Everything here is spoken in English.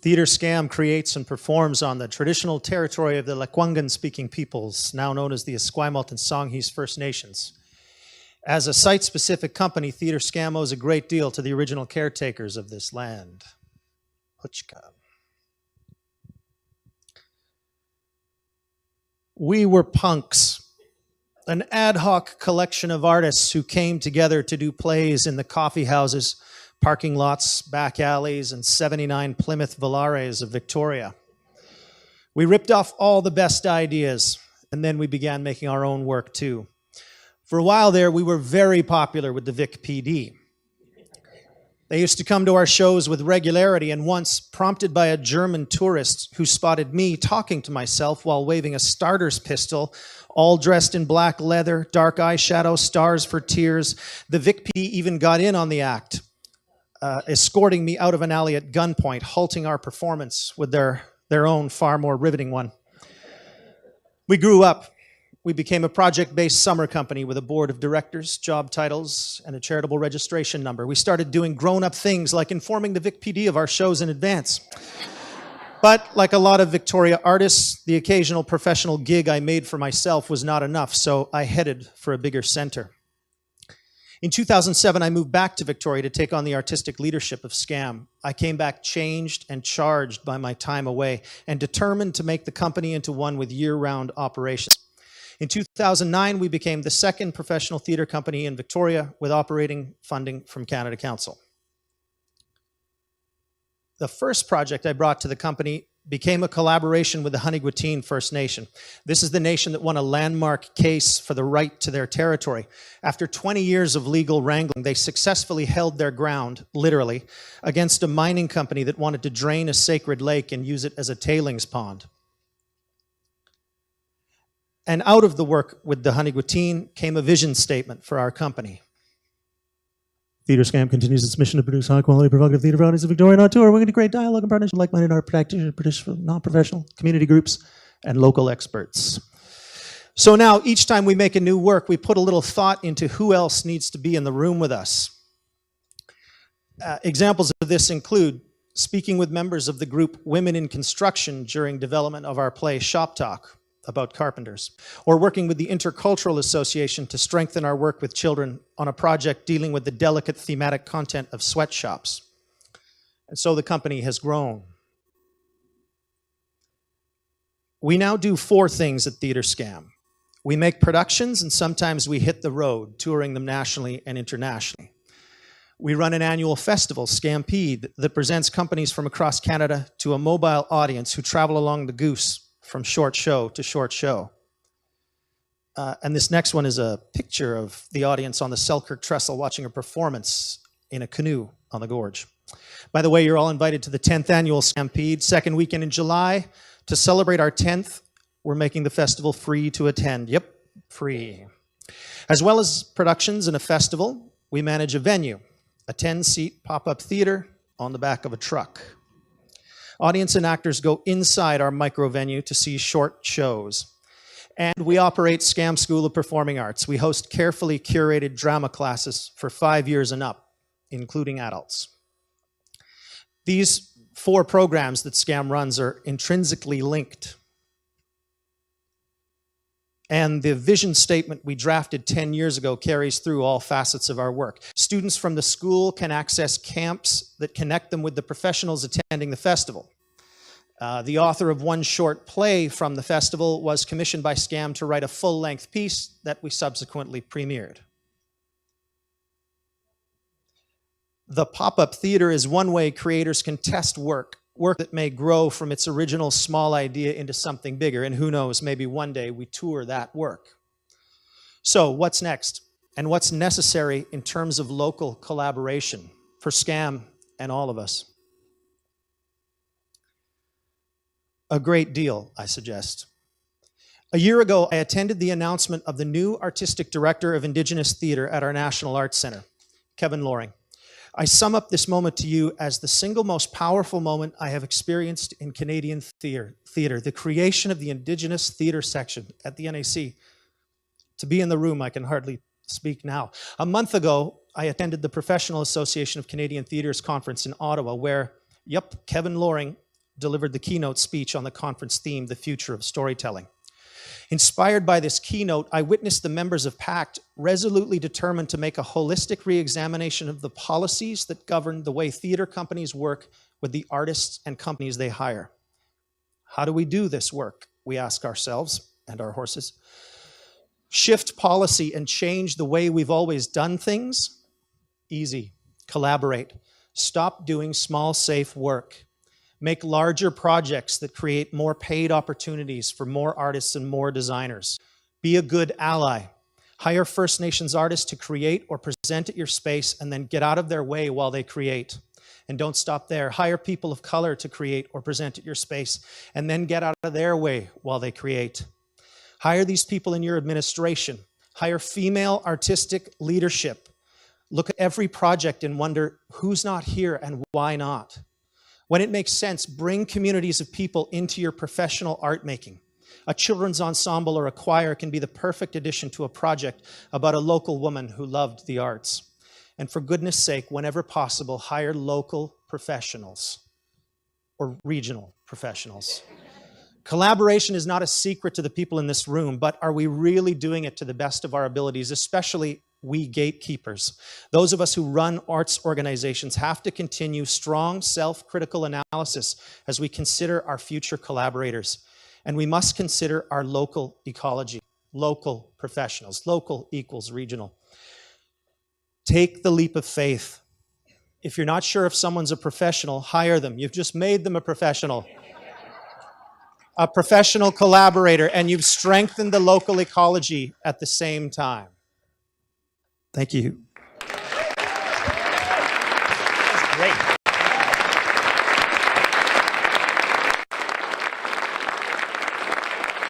Theatre SKAM creates and performs on the traditional territory of the Lekwungen-speaking peoples, now known as the Esquimalt and Songhees First Nations. As a site-specific company, Theatre SKAM owes a great deal to the original caretakers of this land. Huchka. We were punks, an ad hoc collection of artists who came together to do plays in the coffee houses, parking lots, back alleys, and 79 Plymouth Velares of Victoria. We ripped off all the best ideas, and then we began making our own work too. For a while there, we were very popular with the Vic PD. They used to come to our shows with regularity, and once, prompted by a German tourist who spotted me talking to myself while waving a starter's pistol, all dressed in black leather, dark eyeshadow, stars for tears, the Vic PD even got in on the act, escorting me out of an alley at gunpoint, halting our performance with their own far more riveting one. We grew up. We became a project-based summer company with a board of directors, job titles, and a charitable registration number. We started doing grown-up things like informing the Vic PD of our shows in advance. But like a lot of Victoria artists, the occasional professional gig I made for myself was not enough, so I headed for a bigger center. In 2007, I moved back to Victoria to take on the artistic leadership of SKAM. I came back changed and charged by my time away and determined to make the company into one with year-round operations. In 2009, we became the second professional theatre company in Victoria with operating funding from Canada Council. The first project I brought to the company became a collaboration with the Hanigwitine First Nation. This is the nation that won a landmark case for the right to their territory. After 20 years of legal wrangling, they successfully held their ground, literally, against a mining company that wanted to drain a sacred lake and use it as a tailings pond. And out of the work with the Hanigwitine came a vision statement for our company. Theatre SKAM continues its mission to produce high-quality, provocative theatre varieties of Victoria on tour. We're going to create dialogue and partnership with like-minded art practitioners, non-professional community groups, and local experts. So now, each time we make a new work, we put a little thought into who else needs to be in the room with us. Examples of this include speaking with members of the group Women in Construction during development of our play Shop Talk, about carpenters, or working with the Intercultural Association to strengthen our work with children on a project dealing with the delicate thematic content of sweatshops. And so the company has grown. We now do 4 things at Theatre SKAM. We make productions, and sometimes we hit the road, touring them nationally and internationally. We run an annual festival, Skampede, that presents companies from across Canada to a mobile audience who travel along the Goose from short show to short show. And this next one is a picture of the audience on the Selkirk Trestle watching a performance in a canoe on the gorge. By the way, you're all invited to the 10th annual Skampede, second weekend in July. To celebrate our 10th, we're making the festival free to attend. Yep, free. As well as productions and a festival, we manage a venue, a 10-seat pop-up theater on the back of a truck. Audience and actors go inside our micro venue to see short shows. And we operate SKAM School of Performing Arts. We host carefully curated drama classes for 5 years and up, including adults. These 4 programs that SKAM runs are intrinsically linked. And the vision statement we drafted 10 years ago carries through all facets of our work. Students from the school can access camps that connect them with the professionals attending the festival. The author of one short play from the festival was commissioned by SKAM to write a full-length piece that we subsequently premiered. The pop-up theater is one way creators can test work that may grow from its original small idea into something bigger, and who knows, maybe one day we tour that work. So what's next? And what's necessary in terms of local collaboration for SKAM and all of us? A great deal, I suggest. A year ago, I attended the announcement of the new Artistic Director of Indigenous Theatre at our National Arts Centre, Kevin Loring. I sum up this moment to you as the single most powerful moment I have experienced in Canadian theatre, the creation of the Indigenous Theatre section at the NAC. To be in the room, I can hardly speak now. A month ago, I attended the Professional Association of Canadian Theatres conference in Ottawa, where, Kevin Loring delivered the keynote speech on the conference theme, The Future of Storytelling. Inspired by this keynote, I witnessed the members of PACT resolutely determined to make a holistic re-examination of the policies that govern the way theater companies work with the artists and companies they hire. How do we do this work? We ask ourselves and our horses. Shift policy and change the way we've always done things? Easy. Collaborate. Stop doing small, safe work. Make larger projects that create more paid opportunities for more artists and more designers. Be a good ally. Hire First Nations artists to create or present at your space and then get out of their way while they create. And don't stop there. Hire people of color to create or present at your space and then get out of their way while they create. Hire these people in your administration. Hire female artistic leadership. Look at every project and wonder who's not here and why not. When it makes sense, bring communities of people into your professional art making. A children's ensemble or a choir can be the perfect addition to a project about a local woman who loved the arts. And for goodness sake, whenever possible, hire local professionals or regional professionals. Collaboration is not a secret to the people in this room, but are we really doing it to the best of our abilities, especially we gatekeepers? Those of us who run arts organizations have to continue strong self-critical analysis as we consider our future collaborators. And we must consider our local ecology, local professionals. Local equals regional. Take the leap of faith. If you're not sure if someone's a professional, hire them. You've just made them a professional collaborator, and you've strengthened the local ecology at the same time. Thank you.